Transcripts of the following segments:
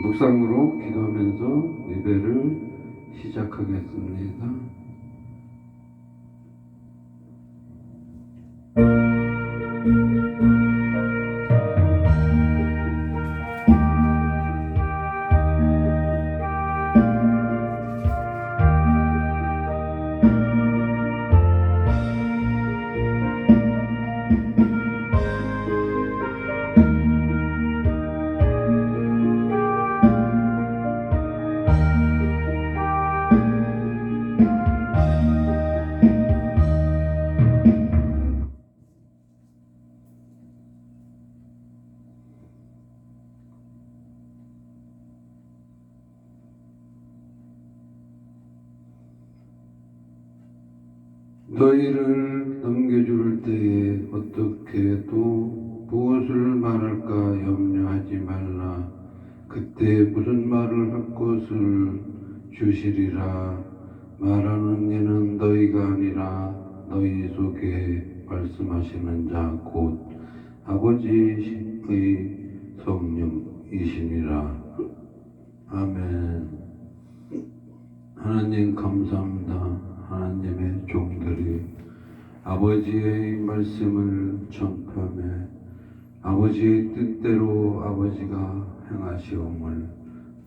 묵상으로 기도하면서 예배를 시작하겠습니다. 너희를 넘겨줄 때에 어떻게 또 무엇을 말할까 염려하지 말라. 그때 무슨 말을 할 것을 주시리라. 말하는 이는 너희가 아니라 너희 속에 말씀하시는 자 곧 아버지의 성령이시니라. 아멘. 하나님 감사합니다. 하나님의 종들이 아버지의 말씀을 전파하며 아버지의 뜻대로 아버지가 행하시옴을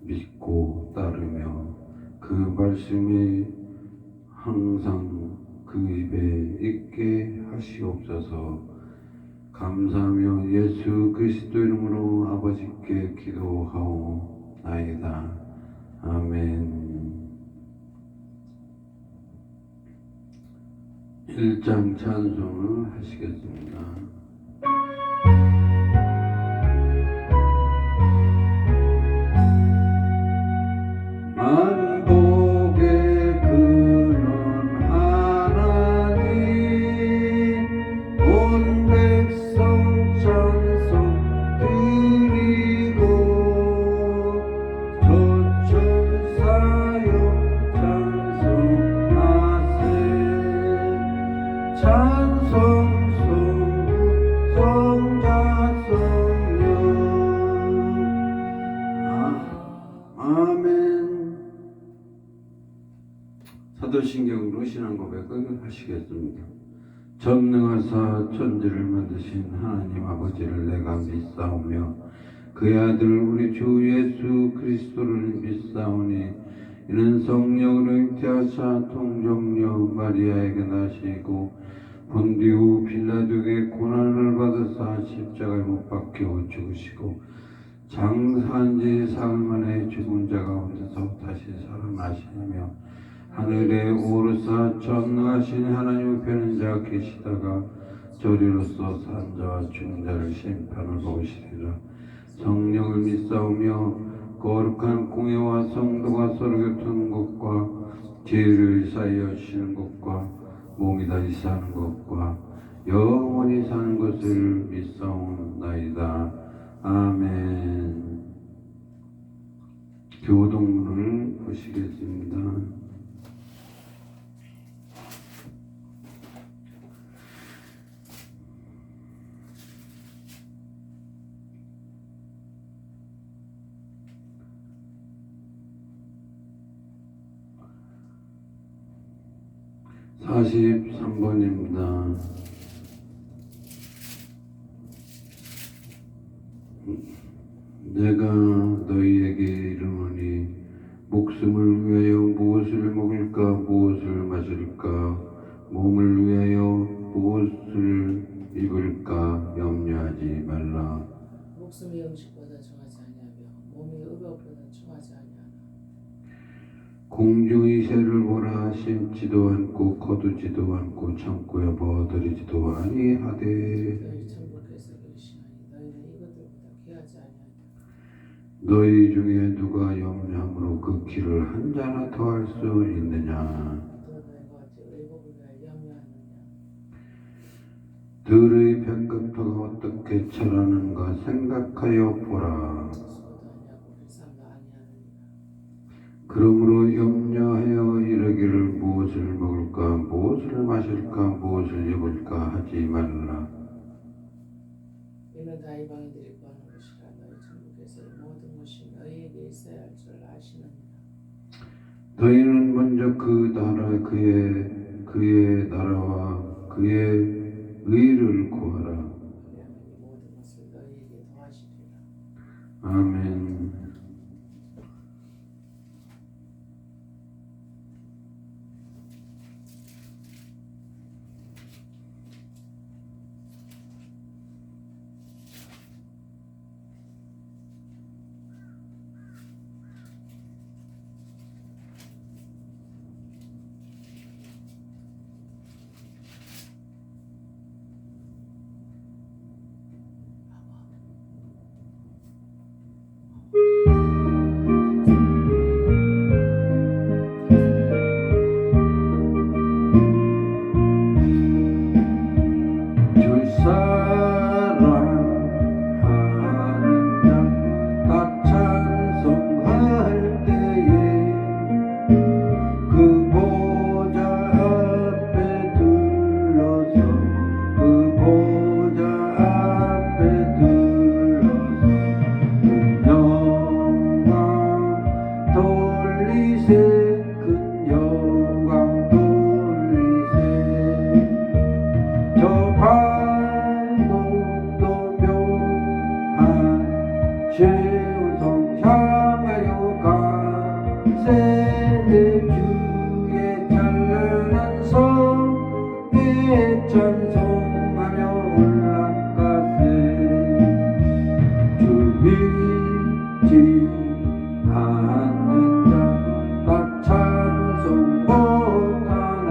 믿고 따르며 그 말씀이 항상 그 입에 있게 하시옵소서. 감사하며 예수 그리스도 이름으로 아버지께 기도하오나이다. 아멘. 1장 찬송을 하시겠습니다. 만복의 근원 하나님 온 백성 찬송 드리고 저천사여 찬송하세. 찬송 성부 성자 성령. 아멘. 사도신경으로 신앙 고백을 하시겠습니다. 전능하사 천지를 만드신 하나님 아버지를 내가 믿사오며 그의 아들 우리 주 예수 그리스도를 믿사오니 이는 성령으로 잉태하사 통정녀 마리아에게 나시고 본디오 빌라도에게 고난을 받으사 십자가에 못 박혀 죽으시고 장사한 지 사흘 만에 죽은 자 가운데서 다시 살아나시며 하늘에 오르사 전능하신 하나님의 편자 계시다가 저리로서 산 자와 죽은 자를 심판을 오시리라. 성령을 믿사오며 거룩한 공예와 성도가 서로 교통한 것과 죄를 사하여 주시는 것과 몸이 다시 사는 것과 영원히 사는 것을 믿사옵나이다. 아멘. 교동문을 보시겠습니다. (43번입니다) 내가 너희에게 이르노니 목숨을 위하여 무엇을 먹을까 무엇을 마실까 몸을 위하여 무엇을 입을까 염려하지 말라. 목숨이 음식보다 정하지 아니하며 몸이 의복보다 정하지 아니하나. 공중의 새를 보라. 심지도 않고 거두지도 않고 창고에 버들이지도 아니하되 너희 천부께서 그러시나니 너희는 이것들보다 귀하지 아니하냐. 너희 중에 누가 염려함으로 그 길을 한 자나 더할 수 있느냐. 또 너희가 어찌 의복을 위하여 염려하느냐. 들의 백급토가 어떻게 자라는가 생각하여 보라. 수고도 아니하고 일삼도 아니하느니라. 그러므로 염려하여 이르기를 무엇을 먹을까 무엇을 마실까 무엇을 입을까 하지 말라. 이는 다 이방인들이 구하는 것이라. 너희 천부께서 이 모든 것이 너희에게 있어야 할 줄 아시느니라. 너희는 먼저 그 나라 그의 나라와 그의 의를 구하라. 그리하면 이 모든 것을 너희에게 더하시리라. 아멘. 최우성 향하여 가세. 내 주의 찬란한 성에 찬송하며 올라가세. 주 믿지 않는 자 다 찬송 못하나.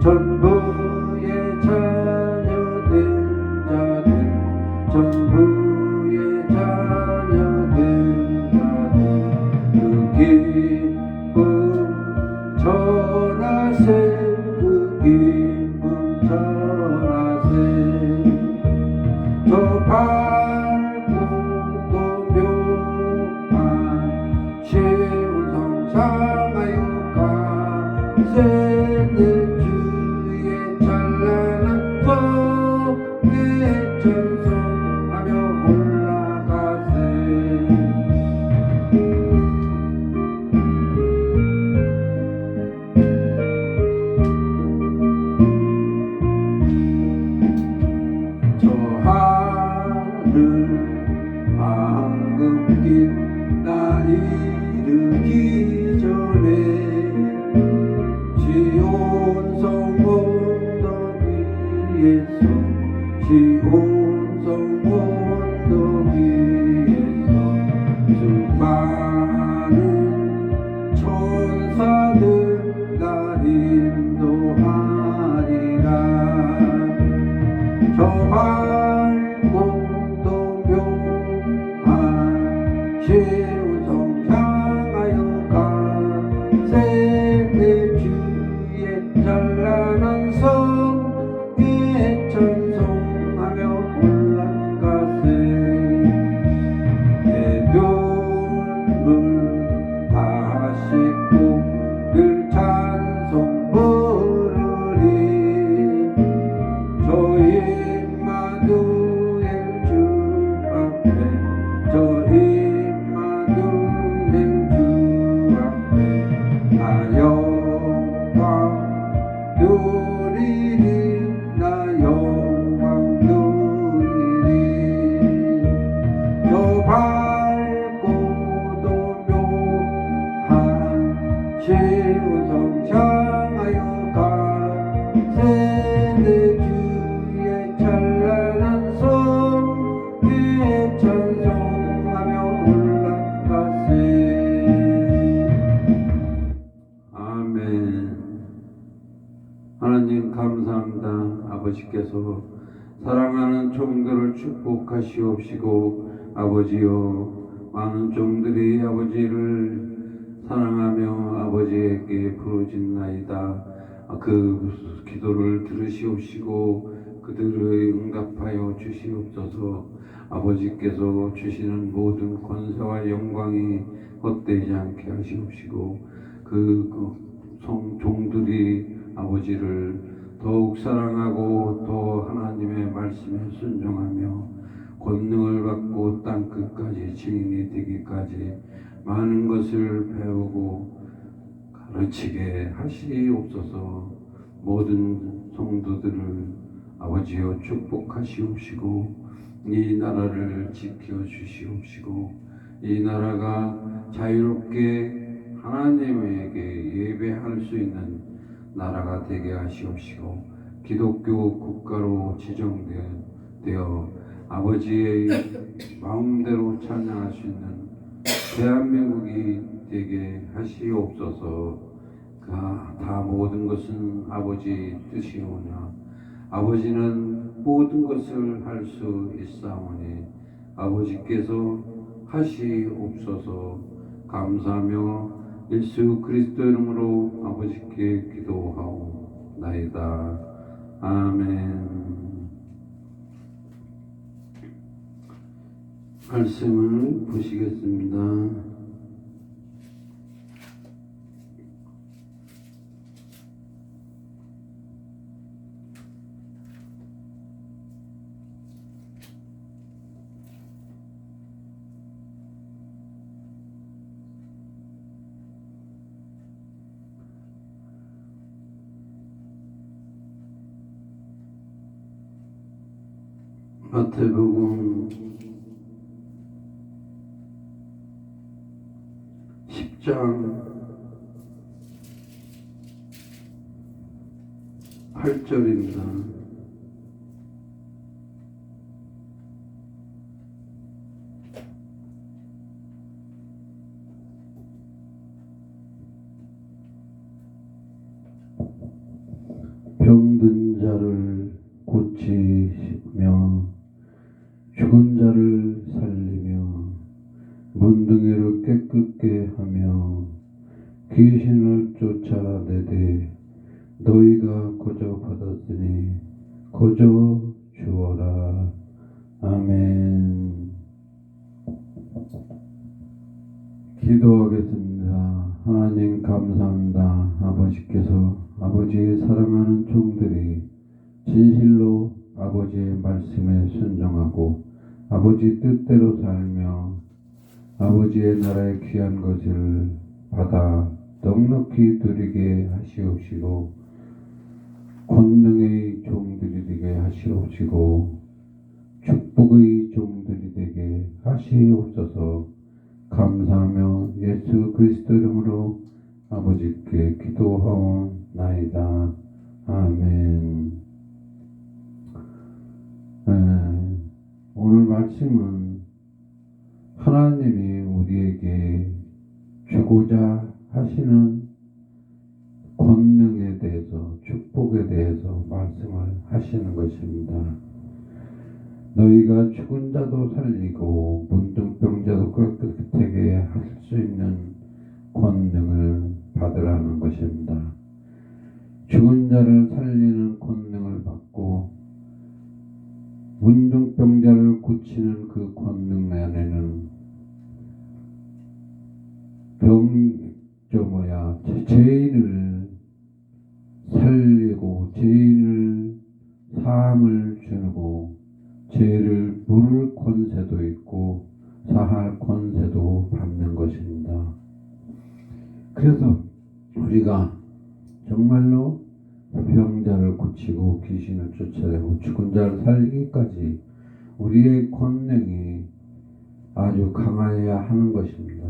전부의 자녀된 자들 전부의 자녀된 자들 그 기쁨 전하세. 그 기쁨 전하세. 저 밝고 또 묘한 시온성 향하여 가세. 내 주의 찬란한 성에 찬송하며 올라가세. 저 하늘 황금길 나 이르기 전에 시온성 언덕 위에서 시온성 언덕 위에서 수많은 천사들 날 인도하리라. 저 밝고 또 묘한 시온성 향하여 가세. 온성 향하여 가세네 주의 찬란한 성에 찬송하며 올라가세. 아멘. 하나님 감사합니다. 아버지께서 사랑하는 종들을 축복하시옵시고 아버지여 많은 종들이 아버지를 사랑하며 아버지에게 부르짖나이다. 그 기도를 들으시옵시고 그들의 응답하여 주시옵소서. 아버지께서 주시는 모든 권세와 영광이 헛되지 않게 하시옵시고 종들이 아버지를 더욱 사랑하고 더 하나님의 말씀에 순종하며 권능을 받고 땅끝까지 증인이 되기까지 많은 것을 배우고 가르치게 하시옵소서. 모든 성도들을 아버지여 축복하시옵시고 이 나라를 지켜주시옵시고 이 나라가 자유롭게 하나님에게 예배할 수 있는 나라가 되게 하시옵시고 기독교 국가로 지정되어 아버지의 마음대로 찬양할 수 있는 대한민국이 되게 하시옵소서. 다 모든 것은 아버지 뜻이오냐. 아버지는 모든 것을 할 수 있사오니 아버지께서 하시옵소서. 감사하며 예수 그리스도 이름으로 아버지께 기도하오나이다. 아멘. 말씀을 보시겠습니다. 마태복음 10장 8절입니다. 병든 자를 고치시며 죽은 자를 살리며 문둥이를 깨끗게 하며 귀신을 쫓아내되 너희가 거저 받았으니 거저 주어라. 아멘. 기도하겠습니다. 하나님 감사합니다. 아버지께서 아버지의 사랑하는 종들이 진실로 아버지의 말씀에 순종하고 아버지 뜻대로 살며 아버지의 나라의 귀한 것을 받아 넉넉히 누리게 하시옵시고 권능의 종들이 되게 하시옵시고 축복의 종들이 되게 하시옵소서. 감사하며 예수 그리스도 이름으로 아버지께 기도하옵나이다. 아멘. 오늘 말씀은 하나님이 우리에게 주고자 하시는 권능에 대해서 축복에 대해서 말씀을 하시는 것입니다. 너희가 죽은 자도 살리고 문둥병자도 깨끗하게 할 수 있는 권능을 받으라는 것입니다. 죽은 자를 살리는 권능을 받고 문둥병자를 고치는 그 권능 안에는 죄인을 살리고 죄인을 사함을 주고 죄를 물을 권세도 있고 사할 권세도 받는 것입니다. 그래서 우리가 정말로 병자를 고치고 귀신을 쫓아내고 죽은 자를 살리기까지 우리의 권능이 아주 강해야 하는 것입니다.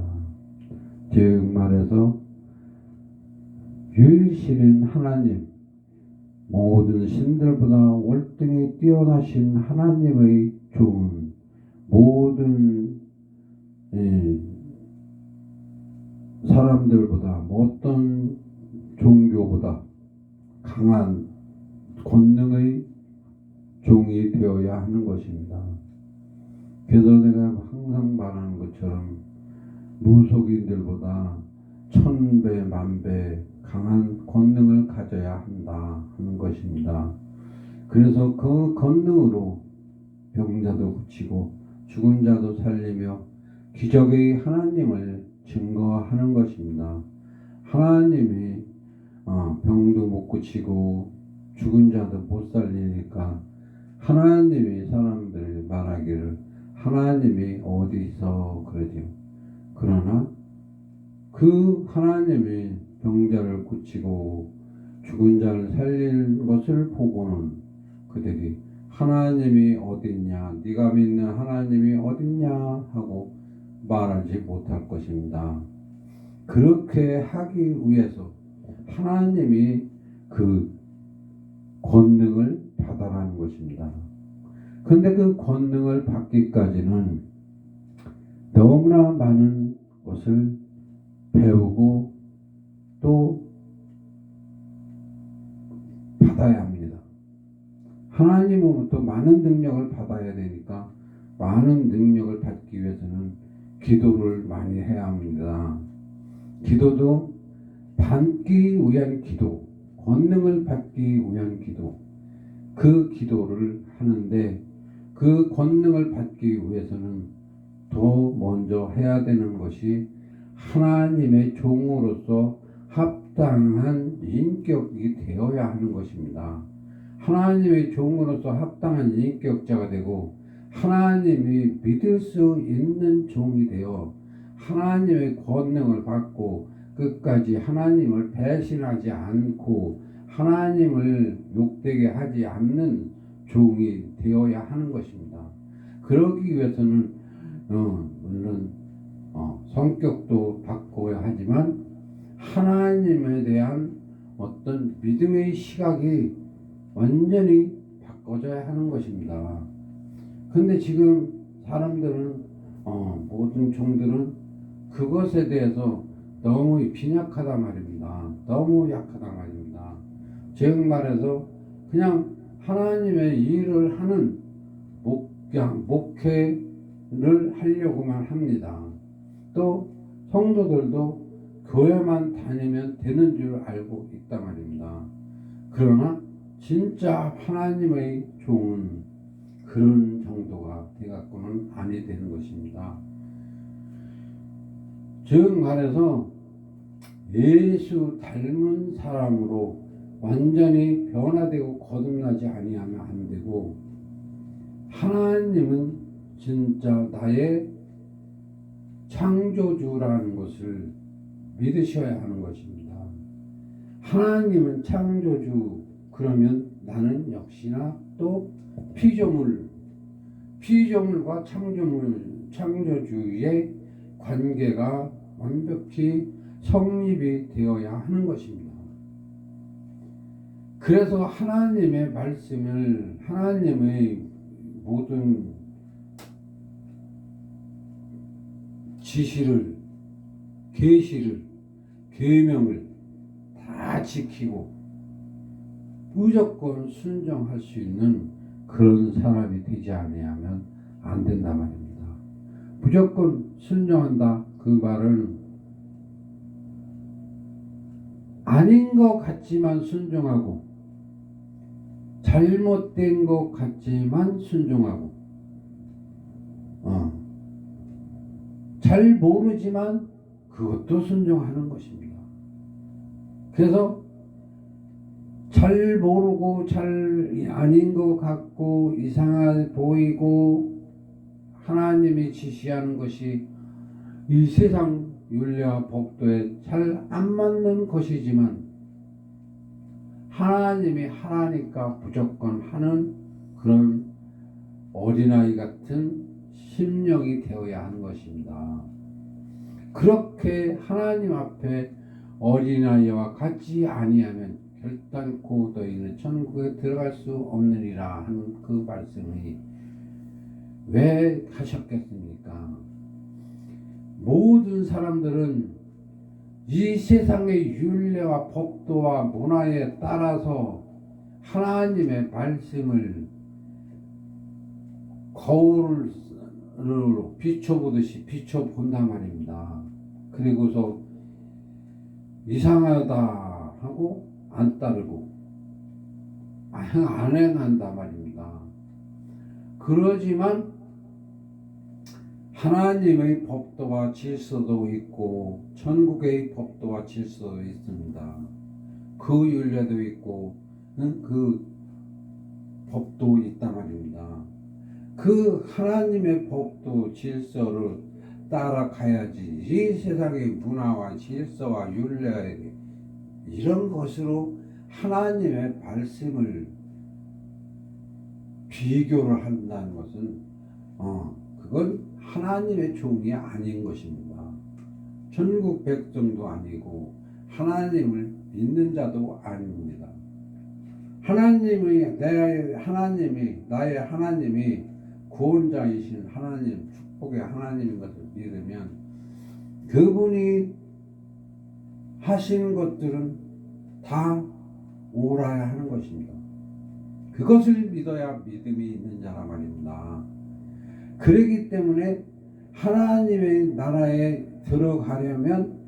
즉 말해서 유일신 하나님, 모든 신들보다 월등히 뛰어나신 하나님의 좋은 모든 사람들보다 어떤 종교보다 강한 권능의 종이 되어야 하는 것입니다. 그래서 내가 항상 말하는 것처럼 무속인들보다 1000배, 10,000배 강한 권능을 가져야 한다 하는 것입니다. 그래서 그 권능으로 병자도 고치고 죽은 자도 살리며 기적의 하나님을 증거하는 것입니다. 하나님이 병도 못 고치고 죽은 자도 못 살리니까 하나님이 사람들이 말하기를 하나님이 어디 있어 그러죠. 그러나 그 하나님이 병자를 고치고 죽은 자를 살릴 것을 보고는 그들이 하나님이 어디 있냐, 네가 믿는 하나님이 어디 있냐 하고 말하지 못할 것입니다. 그렇게 하기 위해서 하나님이 그 권능을 받아라는 것입니다. 그런데 그 권능을 받기까지는 너무나 많은 것을 배우고 또 받아야 합니다. 하나님으로부터 많은 능력을 받아야 되니까 많은 능력을 받기 위해서는 기도를 많이 해야 합니다. 기도도 받기 위한 기도, 권능을 받기 위한 기도, 그 기도를 하는데 그 권능을 받기 위해서는 더 먼저 해야 되는 것이 하나님의 종으로서 합당한 인격이 되어야 하는 것입니다. 하나님의 종으로서 합당한 인격자가 되고 하나님이 믿을 수 있는 종이 되어 하나님의 권능을 받고 끝까지 하나님을 배신하지 않고 하나님을 욕되게 하지 않는 종이 되어야 하는 것입니다. 그러기 위해서는 물론 성격도 바꿔야 하지만 하나님에 대한 어떤 믿음의 시각이 완전히 바꿔져야 하는 것입니다. 근데 지금 사람들은 모든 종들은 그것에 대해서 너무 빈약하다 말입니다. 너무 약하다 말입니다. 즉 말해서 그냥 하나님의 일을 하는 목회를 하려고만 합니다. 또 성도들도 교회만 다니면 되는 줄 알고 있다 말입니다. 그러나 진짜 하나님의 종은 그런 정도가 되갖고는 아니 되는 것입니다. 즉 말해서 예수 닮은 사람으로 완전히 변화되고 거듭나지 아니하면 안 되고 하나님은 진짜 나의 창조주라는 것을 믿으셔야 하는 것입니다. 하나님은 창조주, 그러면 나는 역시나 또 피조물과 창조주의 관계가 완벽히 성립이 되어야 하는 것입니다. 그래서 하나님의 말씀을, 하나님의 모든 지시를, 계시를, 계명을 다 지키고 무조건 순종할 수 있는 그런 사람이 되지 아니하면 안 된다 말입니다. 무조건 순종한다, 그 말은 아닌 것 같지만 순종하고 잘못된 것 같지만 순종하고 잘 모르지만 그것도 순종하는 것입니다. 그래서 잘 모르고 잘 아닌 것 같고 이상해 보이고 하나님이 지시하는 것이 이 세상 윤리와 법도에 잘 안 맞는 것이지만 하나님이 하라니까 무조건 하는 그런 어린아이 같은 심령이 되어야 하는 것입니다. 그렇게 하나님 앞에 어린아이와 같지 아니하면 결단코 너희는 천국에 들어갈 수 없느니라 하는 그 말씀이 왜 하셨겠습니까? 모든 사람들은 이 세상의 율례와 법도와 문화에 따라서 하나님의 말씀을 거울을 비춰보듯이 비춰본단 말입니다. 그리고서 이상하다 하고 안 따르고 안 행한다 말입니다. 그러지만 하나님의 법도와 질서도 있고 천국의 법도와 질서도 있습니다. 그 율례도 있고 그 법도 있단 말입니다. 그 하나님의 법도 질서를 따라가야지 이 세상의 문화와 질서와 율례 이런 것으로 하나님의 말씀을 비교를 한다는 것은 그건 하나님의 종이 아닌 것입니다. 천국 백성도 아니고 하나님을 믿는 자도 아닙니다. 나의 하나님이 구원자이신 하나님, 축복의 하나님인 것을 믿으면 그분이 하신 것들은 다 옳아야 하는 것입니다. 그것을 믿어야 믿음이 있는 자라 말입니다. 그렇기 때문에 하나님의 나라에 들어가려면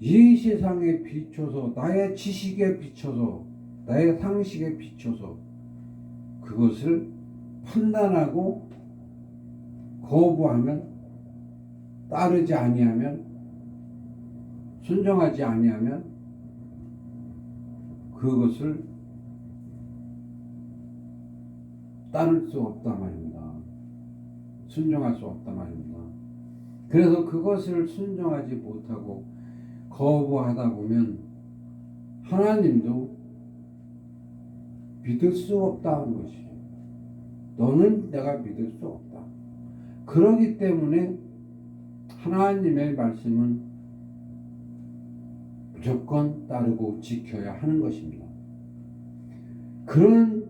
이 세상에 비춰서 나의 지식에 비춰서 나의 상식에 비춰서 그것을 판단하고 거부하면 따르지 아니하면 순종하지 아니하면 그것을 따를 수 없단 말입니다. 순종할 수 없단 말입니다. 그래서 그것을 순종하지 못하고 거부하다 보면 하나님도 믿을 수 없다는 것이죠. 너는 내가 믿을 수 없다. 그러기 때문에 하나님의 말씀은 무조건 따르고 지켜야 하는 것입니다. 그런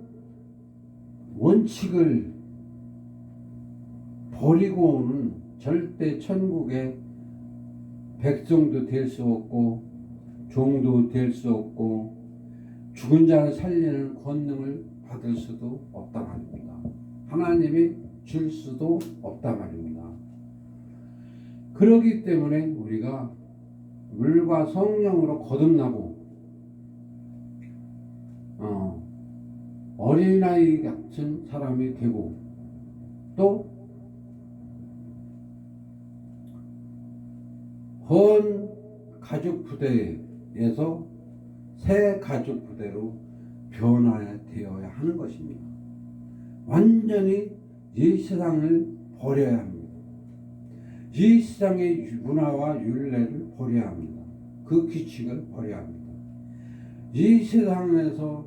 원칙을 버리고는 절대 천국의 백성도 될 수 없고 종도 될 수 없고 죽은 자를 살리는 권능을 받을 수도 없다 말입니다. 하나님이 줄 수도 없다 말입니다. 그렇기 때문에 우리가 물과 성령으로 거듭나고 어린아이 같은 사람이 되고 또 헌 가족 부대에서 새 가족 부대로 변화되어야 하는 것입니다. 완전히 이 세상을 버려야 합니다. 이 세상의 문화와 율례를 버려야 합니다. 그 규칙을 버려야 합니다. 이 세상에서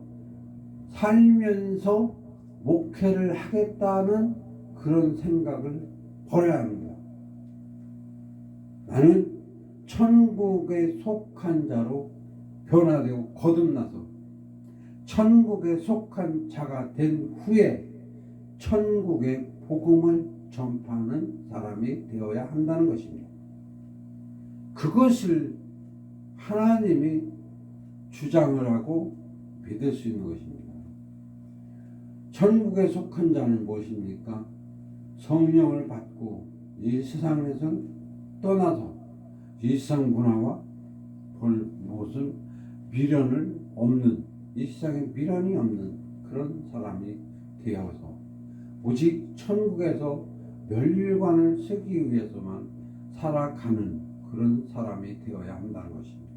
살면서 목회를 하겠다는 그런 생각을 버려야 합니다. 나는 천국에 속한 자로 변화되고 거듭나서 천국에 속한 자가 된 후에 천국의 복음을 전파하는 사람이 되어야 한다는 것입니다. 그것을 하나님이 주장을 하고 믿을 수 있는 것입니다. 천국에 속한 자는 무엇입니까? 성령을 받고 이 세상에서 떠나서 이 세상 문화와 무슨 미련을 없는 이 세상에 미련이 없는 그런 사람이 되어서 오직 천국에서 멸관을 쓰기 위해서만 살아가는 그런 사람이 되어야 한다는 것입니다.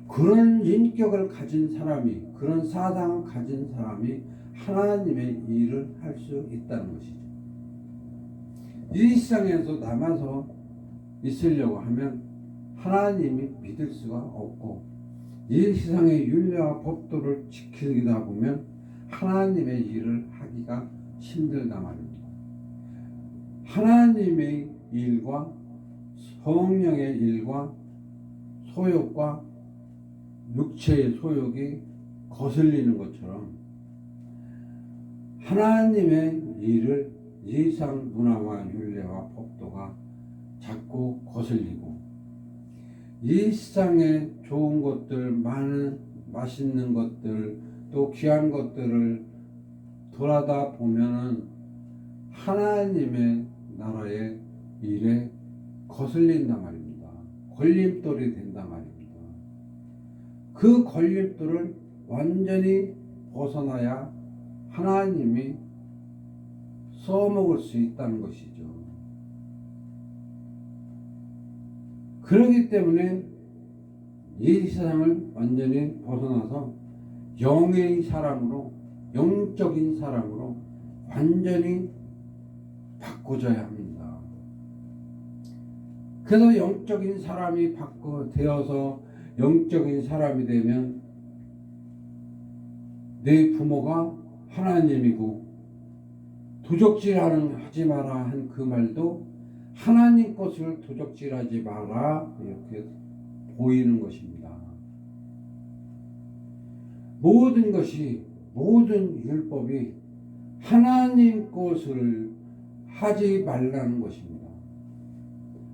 그런 인격을 가진 사람이 그런 사상을 가진 사람이 하나님의 일을 할 수 있다는 것이죠. 이 세상에서 남아서 있으려고 하면 하나님이 믿을 수가 없고 이 세상의 율례와 법도를 지키다 보면 하나님의 일을 하기가 힘들다 말입니다. 하나님의 일과 성령의 일과 소욕과 육체의 소욕이 거슬리는 것처럼 하나님의 일을 이 세상 문화와 율례와 법도가 자꾸 거슬리고 이 세상에 좋은 것들, 많은 맛있는 것들, 또 귀한 것들을 돌아다 보면은 하나님의 나라의 일에 거슬린단 말입니다. 걸림돌이 된단 말입니다. 그 걸림돌을 완전히 벗어나야 하나님이 써먹을 수 있다는 것이죠. 그렇기 때문에 이 세상을 완전히 벗어나서 영의 사람으로, 영적인 사람으로 완전히 바꿔줘야 합니다. 그래서 영적인 사람이 되어서 영적인 사람이 되면 내 부모가 하나님이고 도적질하지 마라 한 그 말도 하나님 것을 도적질하지 마라 이렇게 보이는 것입니다. 모든 것이, 모든 율법이 하나님 것을 하지 말라는 것입니다.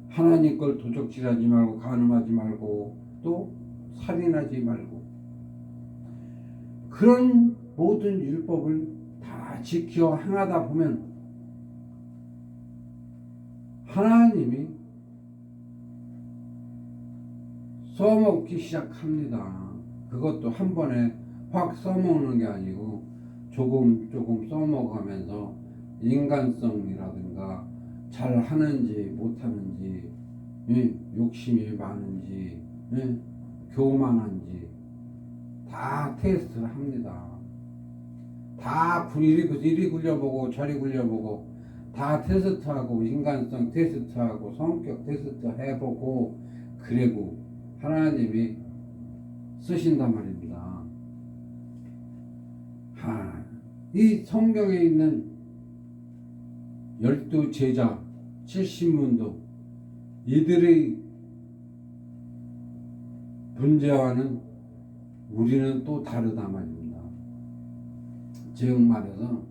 하나님 걸 도적질하지 말고, 간음하지 말고, 또 살인하지 말고, 그런 모든 율법을 다 지켜 행하다 보면 하나님이 써먹기 시작합니다. 그것도 한 번에 확 써먹는 게 아니고 조금 써먹으면서 인간성이라든가 잘 하는지 못하는지, 욕심이 많은지, 교만한지 다 테스트를 합니다. 다 이리 굴려보고 저리 굴려보고 다 테스트하고, 인간성 테스트하고 성격 테스트 해보고 그리고 하나님이 쓰신단 말입니다. 이 성경에 있는 12제자 70문도 이들의 문제와는 우리는 또 다르다 말입니다. 즉 말해서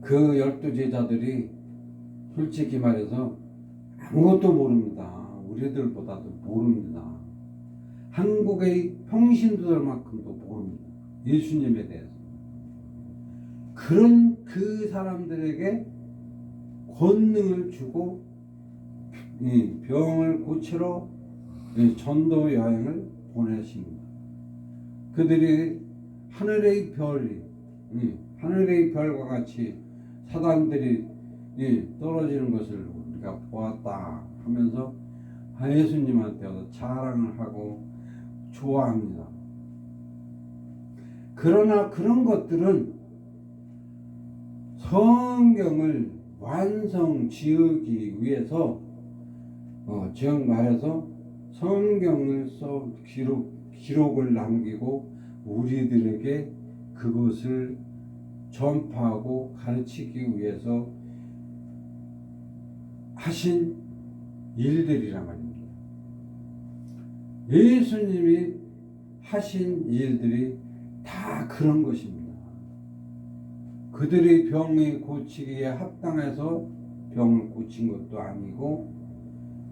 그 12제자들이 솔직히 말해서 아무것도 모릅니다. 우리들보다도 모릅니다. 한국의 평신도들만큼도 모릅니다. 예수님에 대해서. 그런 그 사람들에게 권능을 주고 병을 고치러 전도 여행을 보내십니다. 그들이 하늘의 별과 같이 사단들이 떨어지는 것을 우리가 보았다 하면서 예수님한테 자랑을 하고 좋아합니다. 그러나 그런 것들은 성경을 완성 지으기 위해서 즉 말해서 성경을 써 기록을 남기고 우리들에게 그것을 전파하고 가르치기 위해서 하신 일들이란 말입니다. 예수님이 하신 일들이 다 그런 것입니다. 그들의 병이 고치기에 합당해서 병을 고친 것도 아니고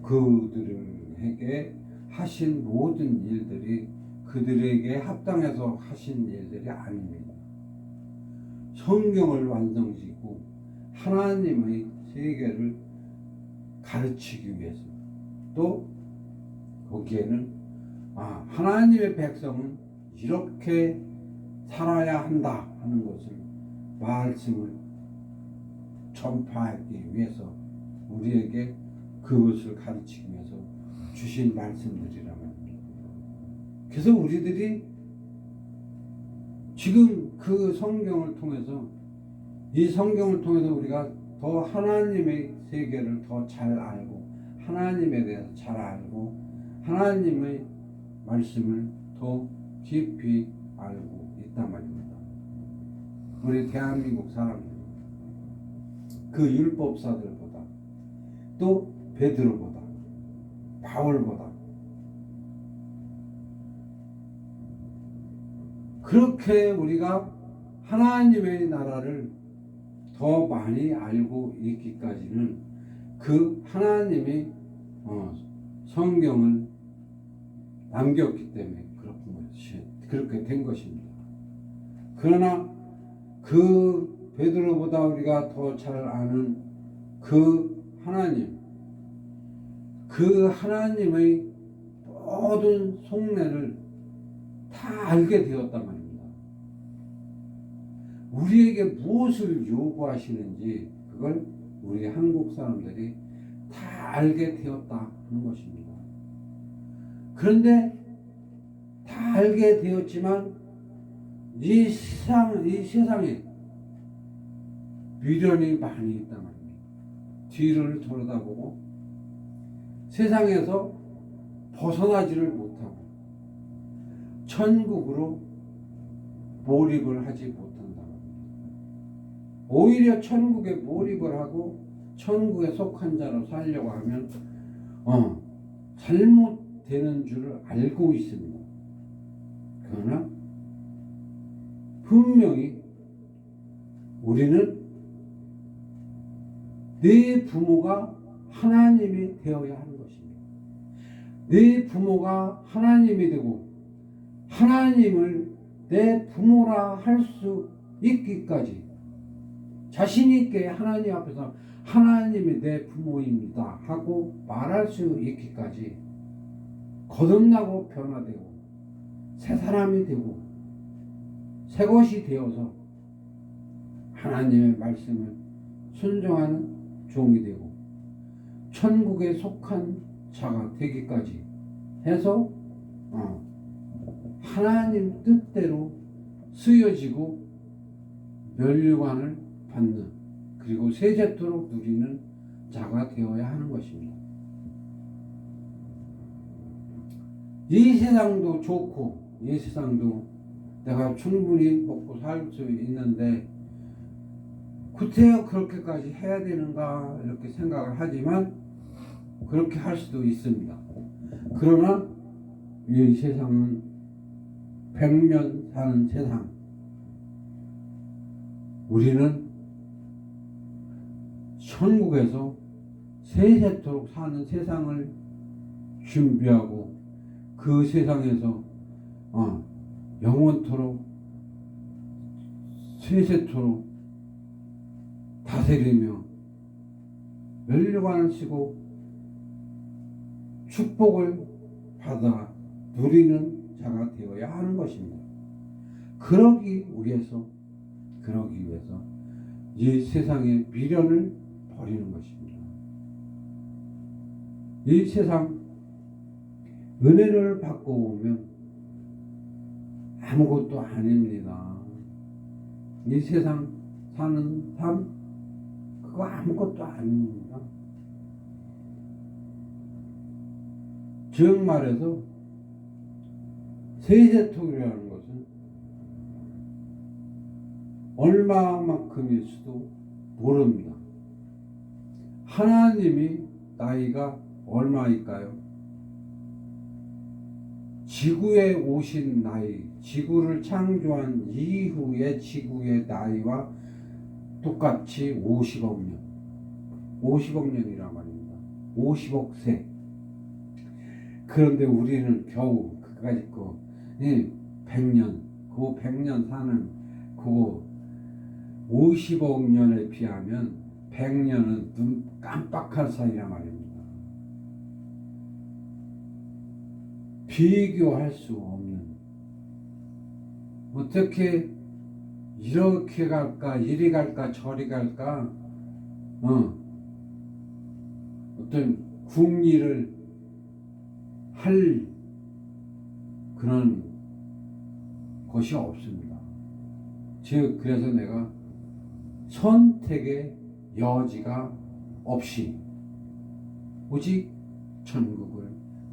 그들에게 하신 모든 일들이 그들에게 합당해서 하신 일들이 아닙니다. 성경을 완성짓고 하나님의 세계를 가르치기 위해서 또 거기에는 하나님의 백성은 이렇게 살아야 한다 하는 것을 말씀을 전파하기 위해서 우리에게 그것을 가르치기 위해서 주신 말씀들이라고 합니다. 그래서 우리들이 지금 그 성경을 통해서 이 성경을 통해서 우리가 더 하나님의 세계를 더 잘 알고 하나님에 대해서 잘 알고 하나님의 말씀을 더 깊이 알고 있단 말입니다. 우리 대한민국 사람들 그 율법사들보다, 또 베드로보다, 바울보다 그렇게 우리가 하나님의 나라를 더 많이 알고 있기까지는 그 하나님의 성경을 남겼기 때문에 그렇게 된 것입니다. 그러나 그 베드로보다 우리가 더 잘 아는 그 하나님의 모든 속내를 다 알게 되었단 말입니다. 우리에게 무엇을 요구하시는지 그걸 우리 한국 사람들이 다 알게 되었다 하는 것입니다. 그런데 다 알게 되었지만 이 세상에 미련이 많이 있단 말입니다. 뒤를 돌아다보고 세상에서 벗어나지를 못하고 천국으로 몰입을 하지 못한다. 오히려 천국에 몰입을 하고 천국에 속한 자로 살려고 하면 잘못되는 줄을 알고 있습니다. 그러나 분명히 우리는 내 부모가 하나님이 되어야 하는 것입니다. 내 부모가 하나님이 되고 하나님을 내 부모라 할 수 있기까지 자신 있게 하나님 앞에서 하나님이 내 부모입니다 하고 말할 수 있기까지 거듭나고 변화되고 새 사람이 되고 새 것이 되어서 하나님의 말씀을 순종하는 종이 되고 천국에 속한 자가 되기까지 해서 하나님 뜻대로 쓰여지고 면류관을 받는 그리고 세세토록 누리는 자가 되어야 하는 것입니다. 이 세상도 좋고 이 세상도 내가 충분히 먹고 살 수 있는데 구태여 그렇게까지 해야 되는가 이렇게 생각을 하지만 그렇게 할 수도 있습니다. 그러나 이 세상은 100년 사는 세상, 우리는 천국에서 세세토록 사는 세상을 준비하고 그 세상에서 영원토록 세세토록 다스리며 면류관을 쓰고 축복을 받아 누리는 자가 되어야 하는 것입니다. 그러기 위해서 이 세상의 미련을 버리는 것입니다. 이 세상 은혜를 받고 오면 아무것도 아닙니다. 이 세상 사는 삶 그거 아무것도 아닙니다. 즉 말해서 세세토록이라는 것은 얼마만큼일지도 모릅니다. 하나님이 나이가 얼마일까요? 지구에 오신 나이, 지구를 창조한 이후의 지구의 나이와 똑같이 50억 년. 50억 년이란 말입니다. 50억 세. 그런데 우리는 겨우 그까짓 거 100년, 그 100년 사는 그 50억 년에 비하면 100년은 눈 깜빡할 사이란 말입니다. 비교할 수 없는, 어떻게 이렇게 갈까 이리 갈까 저리 갈까 어떤 궁리를 할 그런 것이 없습니다. 즉 그래서 내가 선택의 여지가 없이 오직 천국을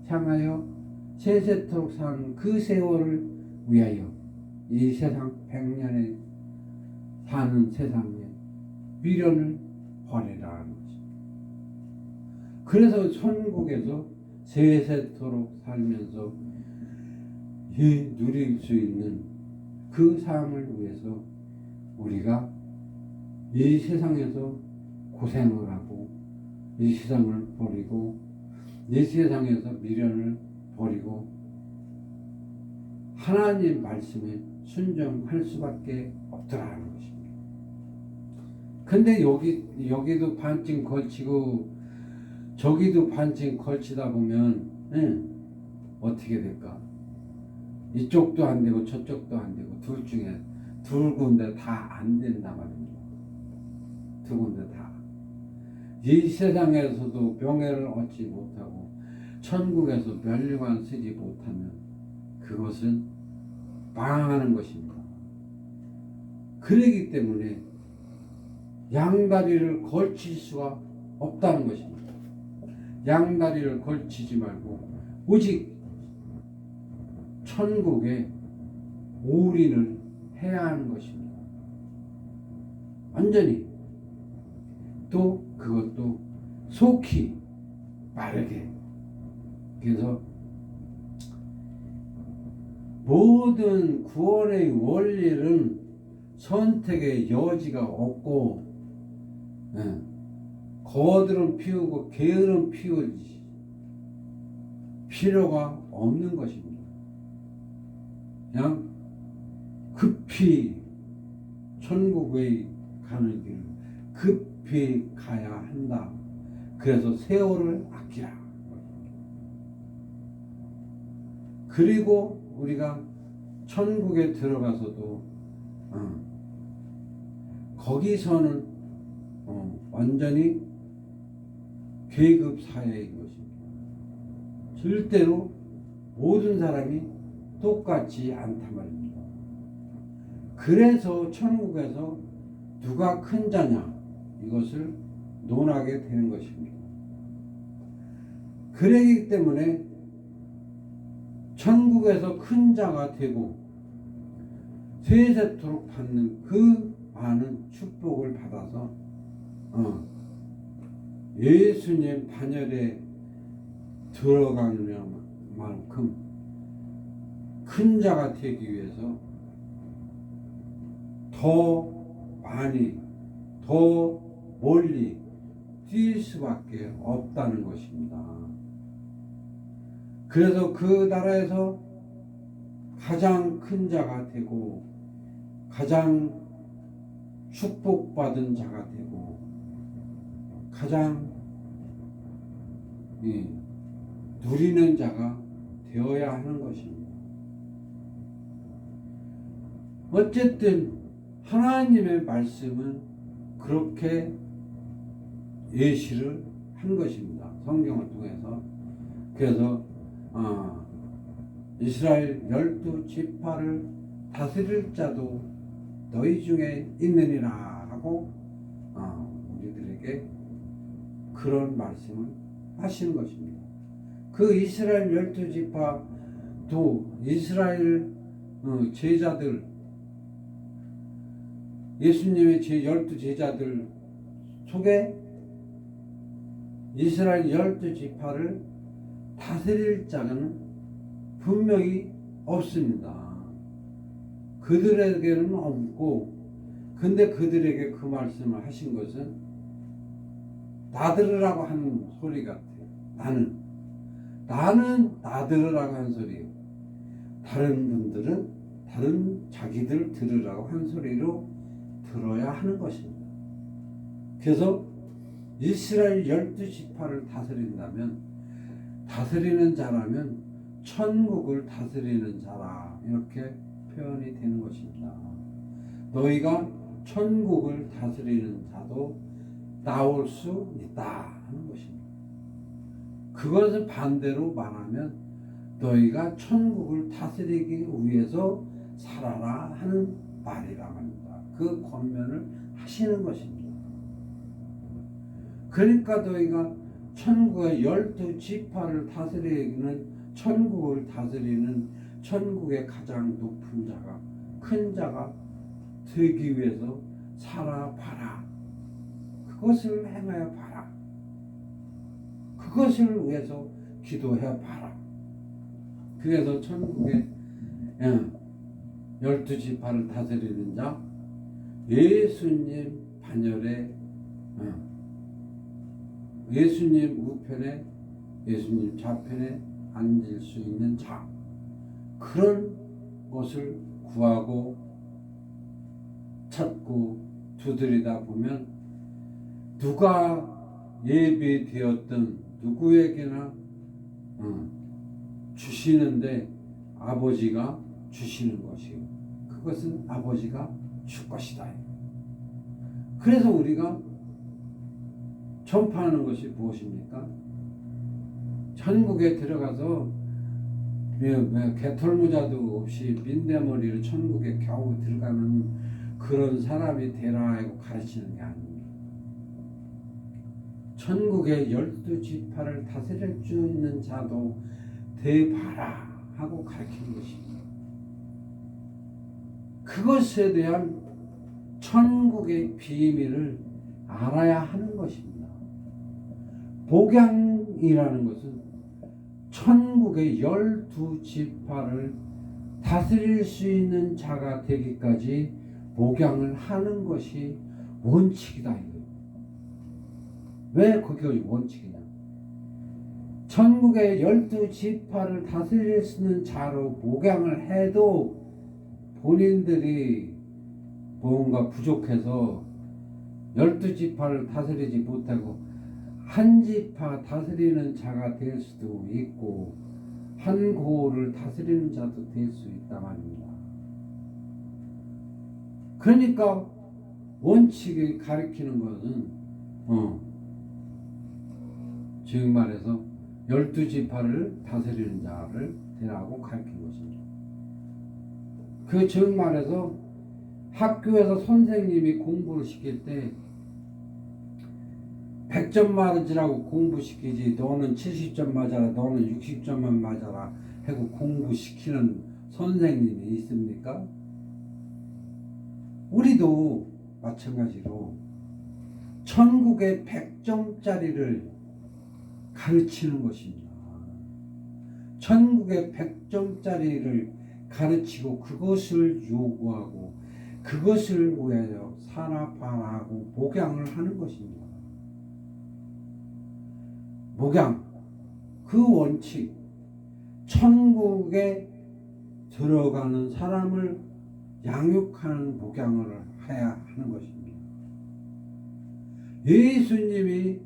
향하여 세세토록 사는 그 세월을 위하여 이 세상 100년에 사는 세상에 미련을 버리라 하는 것입니다. 그래서 천국에서 세세토록 살면서 누릴 수 있는 그 삶을 위해서 우리가 이 세상에서 고생을 하고 이 세상을 버리고 이 세상에서 미련을 버리고 하나님 말씀에 순종할 수밖에 없더라는 것입니다. 근데 여기도 반쯤 걸치고 저기도 반쯤 걸치다 보면 어떻게 될까? 이쪽도 안 되고 저쪽도 안 되고 둘 중에 두 군데 다 안 된다 말입니다. 두 군데 다. 이 세상에서도 명예를 얻지 못하고 천국에서 멸류관 쓰지 못하면 그것은 망하는 것입니다. 그러기 때문에 양다리를 걸칠 수가 없다는 것입니다. 양다리를 걸치지 말고 오직 천국에 올인을 해야 하는 것입니다. 완전히. 또 그것도 속히 빠르게. 그래서 모든 구원의 원리는 선택의 여지가 없고 거들은 피우고 게으름 피우지 필요가 없는 것입니다. 그냥 급히 천국에 가는 길을 급히 가야 한다. 그래서 세월을 아끼라. 그리고 우리가 천국에 들어가서도 거기서는 완전히 계급 사회인 것입니다. 절대로 모든 사람이 똑같지 않단 말입니다. 그래서 천국에서 누가 큰 자냐 이것을 논하게 되는 것입니다. 그러기 때문에 천국에서 큰 자가 되고 세세토록 받는 그 많은 축복을 받아서 예수님 반열에 들어가는 만큼 큰 자가 되기 위해서 더 많이 더 멀리 뛸 수밖에 없다는 것입니다. 그래서 그 나라에서 가장 큰 자가 되고 가장 축복받은 자가 되고 가장 누리는 자가 되어야 하는 것입니다. 어쨌든 하나님의 말씀은 그렇게 예시를 한 것입니다. 성경을 통해서. 그래서 이스라엘 12지파를 다스릴 자도 너희 중에 있느니라 하고 우리들에게 그런 말씀을 하시는 것입니다. 그 이스라엘 12지파도 이스라엘 제자들 예수님의 12제자들 속에 이스라엘 12지파를 다스릴 자는 분명히 없습니다. 그들에게는 없고 근데 그들에게 그 말씀을 하신 것은 나들으라고 하는 소리 같아요. 나는 나들으라고 하는 소리예요. 다른 분들은 다른 자기들 들으라고 한 소리로 들어야 하는 것입니다. 그래서 이스라엘 12지파를 다스린다면 다스리는 자라면 천국을 다스리는 자라 이렇게 표현이 되는 것입니다. 너희가 천국을 다스리는 자도 나올 수 있다 하는 것입니다. 그것을 반대로 말하면 너희가 천국을 다스리기 위해서 살아라 하는 말이라고 합니다. 그 권면을 하시는 것입니다. 그러니까 너희가 천국의 12지파를 다스리는 천국을 다스리는 천국의 가장 높은 자가 큰 자가 되기 위해서 살아봐라. 그것을 행하여 봐라. 그것을 위해서 기도해 봐라. 그래서 천국에 12지파를 다스리는 자, 예수님 반열에 예수님 우편에 예수님 좌편에 앉을 수 있는 자, 그런 것을 구하고 찾고 두드리다 보면 누가 예비되었던 누구에게나 주시는데 아버지가 주시는 것이요, 그것은 아버지가 줄 것이다. 그래서 우리가 전파하는 것이 무엇입니까? 천국에 들어가서 개털무자도 없이 민대머리로 천국에 겨우 들어가는 그런 사람이 되라 하고 가르치는 게 아닙니다. 천국의 12지파를 다스릴 수 있는 자도 되봐라 하고 가르치는 것입니다. 그것에 대한 천국의 비밀을 알아야 하는 것입니다. 복양이라는 것은 천국의 12지파를 다스릴 수 있는 자가 되기까지 복양을 하는 것이 원칙이다. 왜 그게 원칙이냐? 천국의 12지파를 다스릴 수 있는 자로 복양을 해도 본인들이 뭔가 부족해서 12지파를 다스리지 못하고 한 지파 다스리는 자가 될 수도 있고 한 고을을 다스리는 자도 될 수 있다 말입니다. 그러니까 원칙이 가리키는 것은 지금 말해서 12지파를 다스리는 자를 되라고 가리킨 것입니다. 그 즉 말해서 학교에서 선생님이 공부를 시킬 때 100점 맞으라고 공부시키지 너는 70점 맞아라 너는 60점만 맞아라 하고 공부시키는 선생님이 있습니까? 우리도 마찬가지로 천국의 100점짜리를 가르치는 것입니다. 천국의 100점짜리를 가르치고 그것을 요구하고 그것을 위하여 산업화하고 복양을 하는 것입니다. 복양, 그 원칙, 천국에 들어가는 사람을 양육하는 복양을 해야 하는 것입니다. 예수님이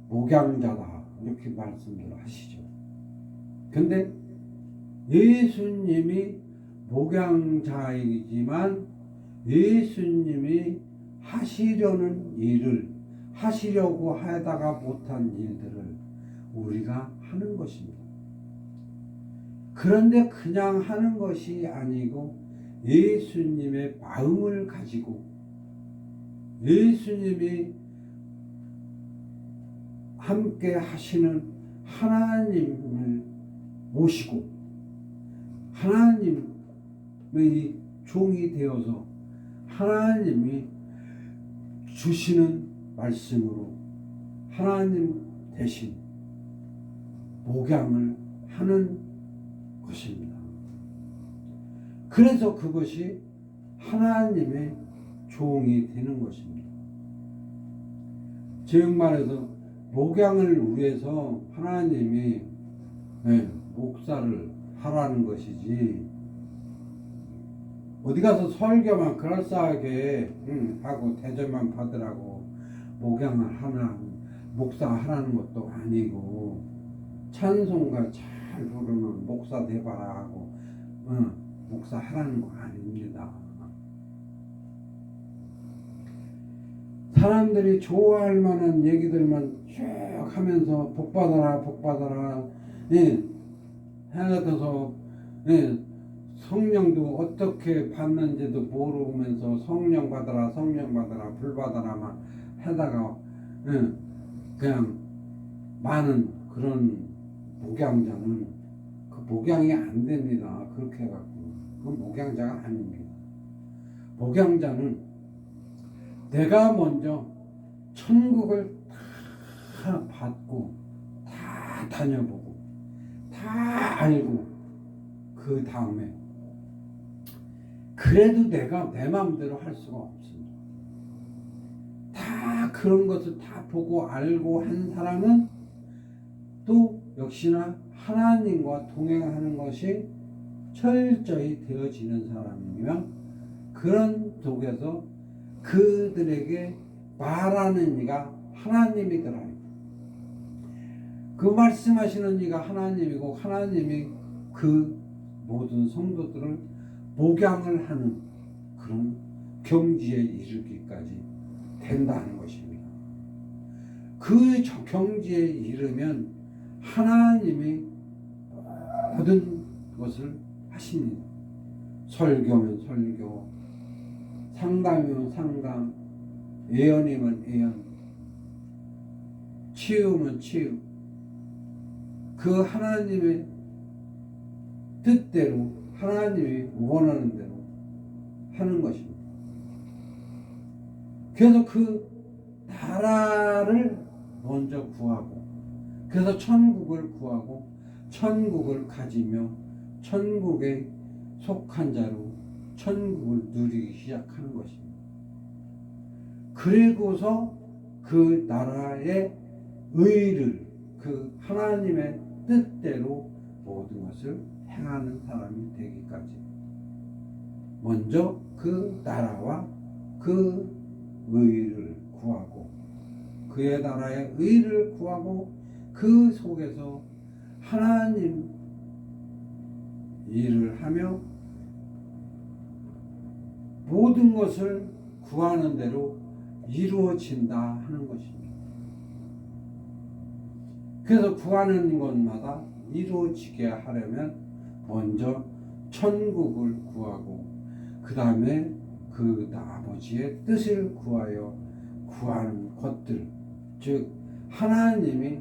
복양자다 이렇게 말씀을 하시죠. 근데 예수님이 복양자이지만 예수님이 하시려는 일을 하시려고 하다가 못한 일들을 우리가 하는 것입니다. 그런데 그냥 하는 것이 아니고 예수님의 마음을 가지고 예수님이 함께 하시는 하나님을 모시고 하나님의 종이 되어서 하나님이 주시는 말씀으로 하나님 대신 복양을 하는 것입니다. 그래서 그것이 하나님의 종이 되는 것입니다. 즉 말해서 복양을 위해서 하나님이 목사를 하라는 것이지 어디 가서 설교만 그럴싸하게 하고 대접만 받으라고 목양을 하는 목사 하라는 것도 아니고 찬송가 잘 부르는 목사 돼봐라 하고 목사 하라는 거 아닙니다. 사람들이 좋아할 만한 얘기들만 쭉 하면서 복받아라 복받아라 해서 성령도 어떻게 받는지도 모르면서 성령 받아라 불 받아라만 하다가 그냥 많은 그런 목양자는 그 목양이 안 됩니다. 그렇게 해갖고 그건 목양자가 아닙니다. 목양자는 내가 먼저 천국을 다 받고 다 다녀보고 다 알고 그 다음에 그래도 내가 내 마음대로 할 수가 없습니다. 다 그런 것을 다 보고 알고 한 사람은 또 역시나 하나님과 동행하는 것이 철저히 되어지는 사람이면 그런 속에서 그들에게 말하는 이가 하나님이더라. 그 말씀하시는 이가 하나님이고 하나님이 그 모든 성도들을 목양을 하는 그런 경지에 이르기까지 된다는 것입니다. 그 경지에 이르면 하나님이 모든 것을 하십니다. 설교면 설교, 상담이면 상담, 예언이면 예언, 치유면 치유. 그 하나님의 뜻대로 하나님이 원하는 대로 하는 것입니다. 그래서 그 나라를 먼저 구하고, 그래서 천국을 구하고 천국을 가지며 천국에 속한 자로 천국을 누리기 시작하는 것입니다. 그리고서 그 나라의 의를, 그 하나님의 뜻대로 모든 것을 행하는 사람이 되기까지 먼저 그 나라와 그 의를 구하고, 그의 나라의 의를 구하고 그 속에서 하나님 일을 하며 모든 것을 구하는 대로 이루어진다 하는 것입니다. 그래서 구하는 것마다 이루어지게 하려면 먼저 천국을 구하고 그 다음에 그 아버지의 뜻을 구하여 구하는 것들, 즉 하나님이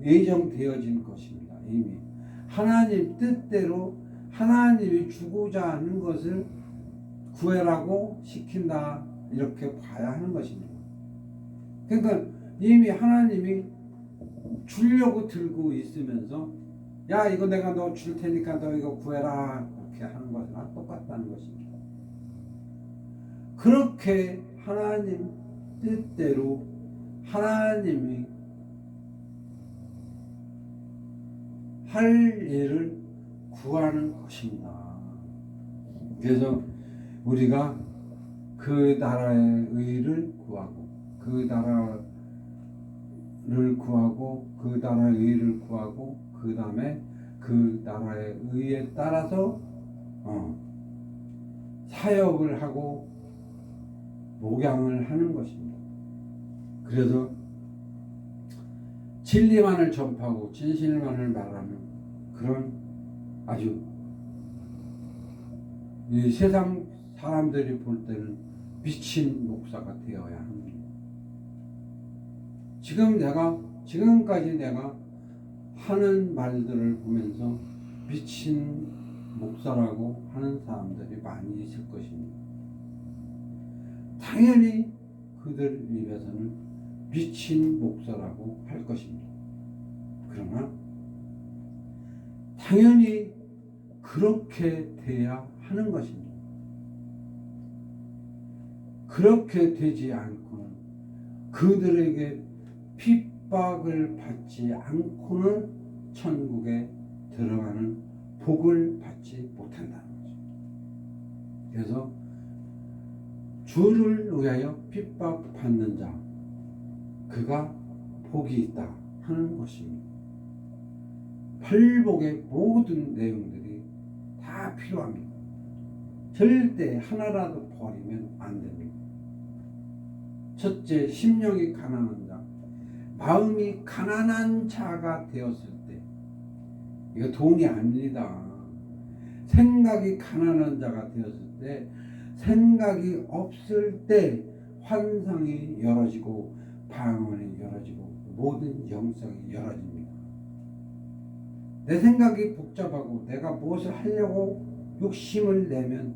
예정되어진 것입니다. 이미 하나님 뜻대로 하나님이 주고자 하는 것을 구해라고 시킨다, 이렇게 봐야 하는 것입니다. 그러니까 이미 하나님이 주려고 들고 있으면서 야 이거 내가 너 줄 테니까 너 이거 구해라 이렇게 하는 것이랑 똑같다는 것입니다. 그렇게 하나님 뜻대로 하나님이 할 일을 구하는 것입니다. 그래서 우리가 그 나라의 의를 구하고 그 나라를 구하고 그 나라의 의를 구하고 그 다음에 그 나라의 의에 따라서 사역을 하고 목양을 하는 것입니다. 그래서 진리만을 전파하고 진실만을 말하는 그런 아주 이 세상 사람들이 볼 때는 미친 목사가 되어야 합니다. 지금까지 내가 하는 말들을 보면서 미친 목사라고 하는 사람들이 많이 있을 것입니다. 당연히 그들 입에서는 미친 목사라고 할 것입니다. 그러나 당연히 그렇게 돼야 하는 것입니다. 그렇게 되지 않고는 그들에게 핍박을 받지 않고는 천국에 들어가는 복을 받지 못한다는 거죠. 그래서 주를 위하여 핍박받는 자, 그가 복이 있다 하는 것입니다. 팔복의 모든 내용들이 다 필요합니다. 절대 하나라도 버리면 안 됩니다. 첫째, 심령이 가난한 자, 마음이 가난한 자가 되었을 때, 이거 돈이 아닙니다. 생각이 가난한 자가 되었을 때, 생각이 없을 때 환상이 열어지고 방언이 열어지고 모든 영성이 열어집니다. 내 생각이 복잡하고 내가 무엇을 하려고 욕심을 내면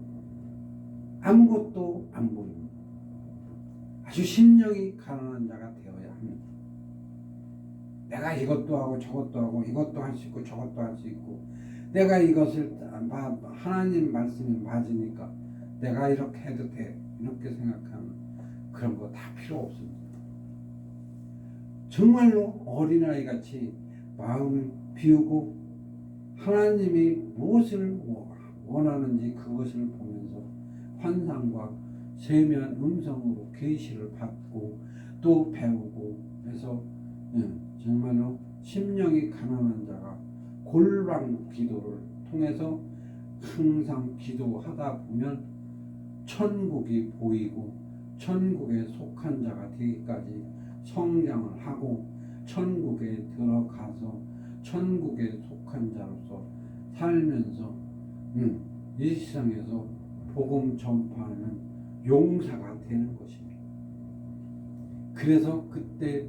아무것도 안 보입니다. 아주 심령이 가난한 자가 되어야 합니다. 내가 이것도 하고 저것도 하고 이것도 할 수 있고 저것도 할 수 있고 내가 이것을 하나님 말씀이 맞으니까 내가 이렇게 해도 돼 이렇게 생각하는 그런 거 다 필요 없습니다. 정말로 어린아이 같이 마음을 비우고 하나님이 무엇을 원하는지 그것을 보면서 환상과 세미한 음성으로 계시를 받고 또 배우고 해서 정말로 심령이 가난한 자가 골방 기도를 통해서 항상 기도하다 보면 천국이 보이고 천국에 속한 자가 되기까지 성장을 하고 천국에 들어가서 천국에 속한 자로서 살면서 이 세상에서 복음 전파하는 용사가 되는 것입니다. 그래서 그때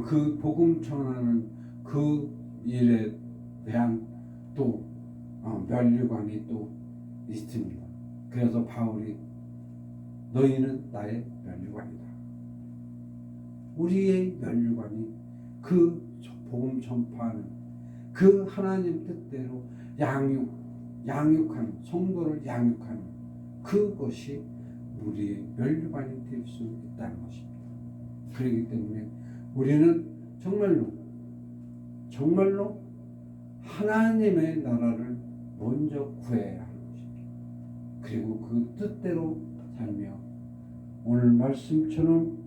그 복음 전하는 그 일에 대한 또 면류관이 또 있습니다. 그래서 바울이 너희는 나의 면류관이다. 우리의 면류관이 그 복음 전파하는 그 하나님 뜻대로 양육하는 성도를 양육하는 그것이 우리의 면류관이 될 수 있다는 것입니다. 그렇기 때문에 우리는 정말로 하나님의 나라를 먼저 구해야 하는 것입니다. 그리고 그 뜻대로 살며 오늘 말씀처럼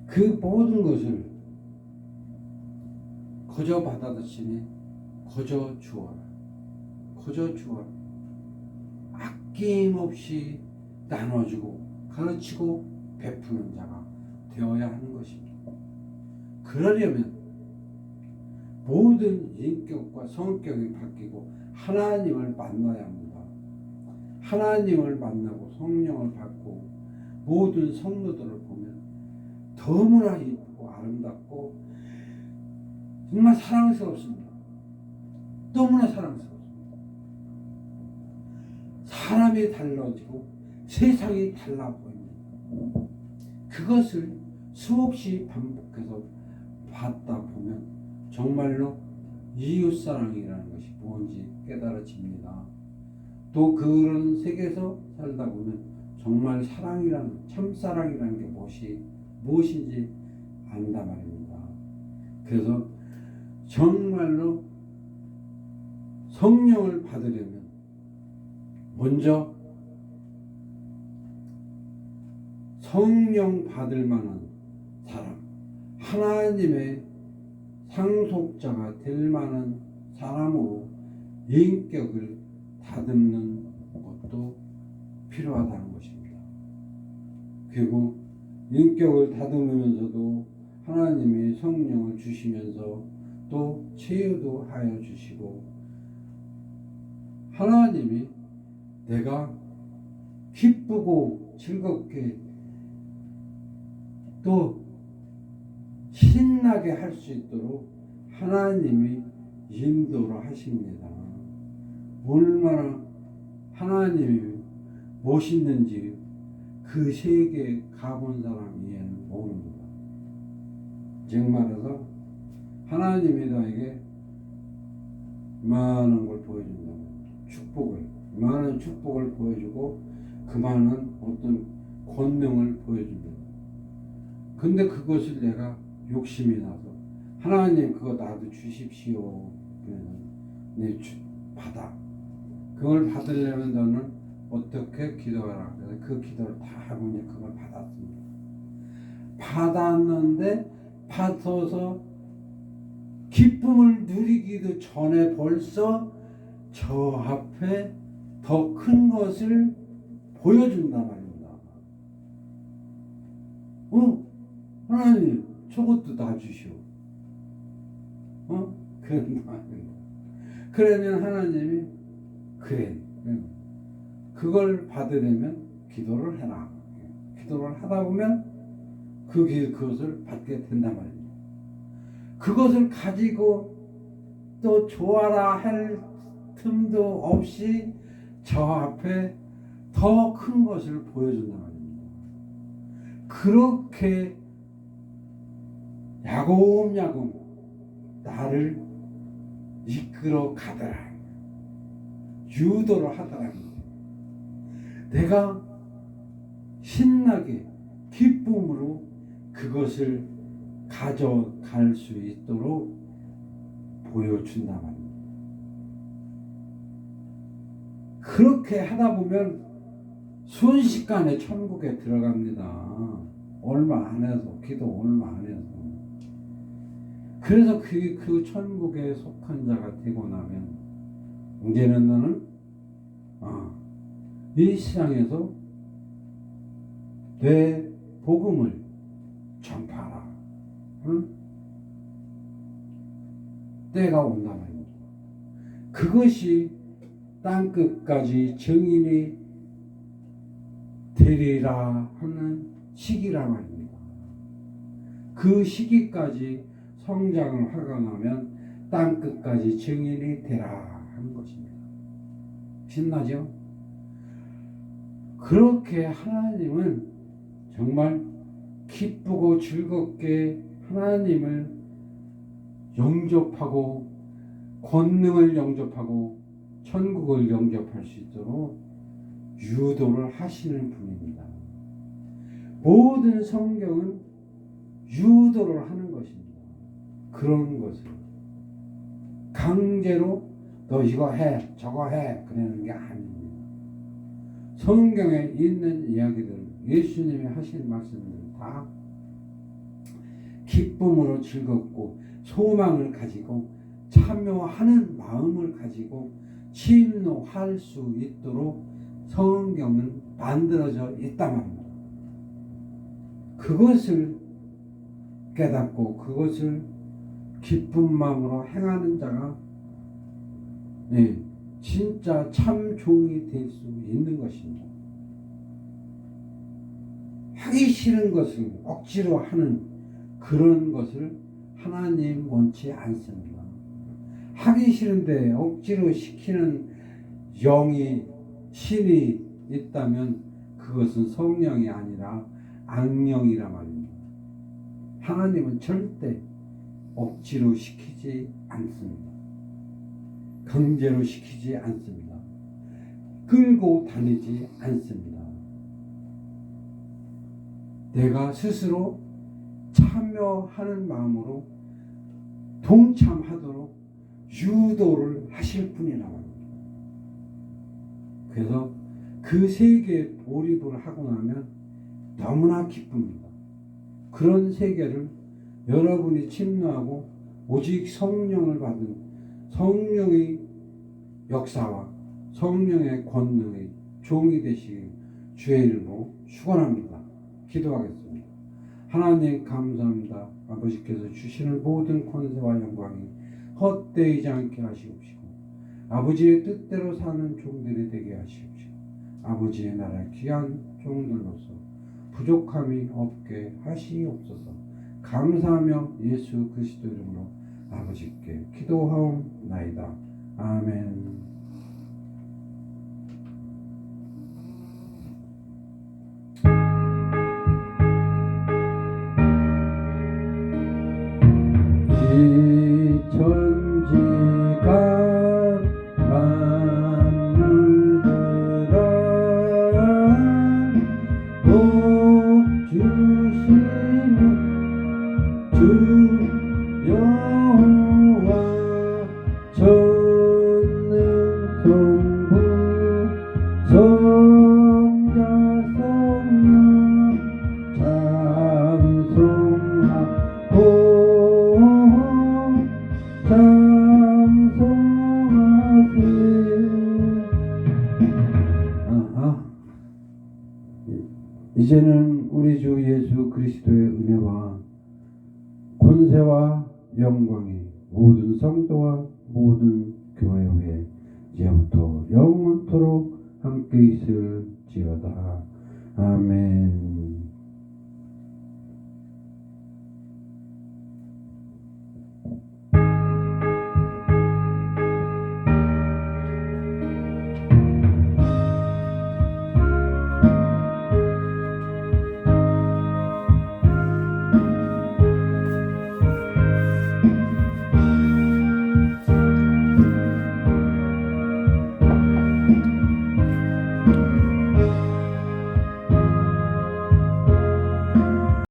그 모든 것을 거저 받아들이니 거저 주어라. 아낌없이 나눠주고 가르치고 베푸는 자가 되어야 하는 것입니다. 그러려면 모든 인격과 성격이 바뀌고 하나님을 만나야 합니다. 하나님을 만나고 성령을 받고 모든 성도들을 보면 너무나 이쁘고 아름답고 정말 사랑스럽습니다. 너무나 사랑스럽습니다. 사람이 달라지고 세상이 달라 보입니다. 그것을 수없이 반복해서 받다 보면 정말로 이웃사랑이라는 것이 뭔지 깨달아집니다. 또 그런 세계에서 살다 보면 정말 사랑이라는 참사랑이라는 게 무엇인지 안다 말입니다. 그래서 정말로 성령을 받으려면 먼저 성령 받을 만한 사람, 하나님의 상속자가 될 만한 사람으로 인격을 다듬는 것도 필요하다는 것입니다. 그리고 인격을 다듬으면서도 하나님이 성령을 주시면서 또 치유도 하여 주시고 하나님이 내가 기쁘고 즐겁게 또 신나게 할 수 있도록 하나님이 인도를 하십니다. 얼마나 하나님이 멋있는지 그 세계에 가본 사람 이해는 모릅니다. 즉 말해서 하나님이 나에게 많은 걸 보여준다고 많은 축복을 보여주고 그 많은 어떤 권능을 보여준다. 근데 그것을 내가 욕심이 나서 하나님 그거 나도 주십시오. 그러면 받아. 그걸 받으려면 너는 어떻게 기도하라. 그래서 그 기도를 다 하고 이제 그걸 받았습니다. 받았는데 받아서 기쁨을 누리기도 전에 벌써 저 앞에 더 큰 것을 보여준단 말입니다. 하나님 저것도 놔주시오. 그런 말입니다. 그러면 하나님이 그래. 그걸 받으려면 기도를 해라. 기도를 하다 보면 그것을 받게 된단 말입니다. 그것을 가지고 또 좋아라 할 틈도 없이 저 앞에 더 큰 것을 보여준단 말입니다. 그렇게 야곱야곱 나를 이끌어 가더라. 유도를 하더라는 거예요. 내가 신나게 기쁨으로 그것을 가져갈 수 있도록 보여준다 말입니다. 그렇게 하다 보면 순식간에 천국에 들어갑니다. 얼마 안 해서, 기도 얼마 안 해서. 그래서 그 천국에 속한 자가 되고 나면 이제는 너는 이 세상에서 내 복음을 전파하라. 응? 때가 온다 말입니다. 그것이 땅끝까지 증인이 되리라 하는 시기라 말입니다. 그 시기까지 성장을 하고 나면 땅끝까지 증인이 되라 하는 것입니다. 신나죠? 그렇게 하나님은 정말 기쁘고 즐겁게 하나님을 영접하고 권능을 영접하고 천국을 영접할 수 있도록 유도를 하시는 분입니다. 모든 성경은 유도를 하는 것입니다. 그런 것을 강제로 너 이거 해 저거 해 그러는 게 아닙니다. 성경에 있는 이야기들, 예수님이 하신 말씀들 다 기쁨으로 즐겁고 소망을 가지고 참여하는 마음을 가지고 침노할 수 있도록 성경은 만들어져 있단 말입니다. 그것을 깨닫고 그것을 기쁜 마음으로 행하는 자가 진짜 참 종이 될 수 있는 것입니다. 하기 싫은 것을 억지로 하는 그런 것을 하나님 원치 않습니다. 하기 싫은데 억지로 시키는 영이 신이 있다면 그것은 성령이 아니라 악령이라 말입니다. 하나님은 절대 억지로 시키지 않습니다. 강제로 시키지 않습니다. 끌고 다니지 않습니다. 내가 스스로 참여하는 마음으로 동참하도록 유도를 하실 분이라고 합니다. 그래서 그 세계에 몰입을 하고 나면 너무나 기쁩니다. 그런 세계를 여러분이 침노하고 오직 성령을 받은 성령의 역사와 성령의 권능의 종이 되시길 주의 이름으로 축원합니다. 기도하겠습니다. 하나님 감사합니다. 아버지께서 주시는 모든 권세와 영광이 헛되이지 않게 하시옵시고 아버지의 뜻대로 사는 종들이 되게 하시옵시고 아버지의 나라 귀한 종들로서 부족함이 없게 하시옵소서. 감사하며 예수 그리스도 이름으로 아버지께 기도하옵나이다. 아멘. 이 천지가 만물들아 복 주시는 주 여호와 전능성부 성자 성령 찬송하고 찬송하세. 이제는 우리 주 예수 그리스도의 은혜와 권세와 영광이 모든 성도와 모든 교회 위에 이제부터 영원토록 함께 있을지어다. 아멘.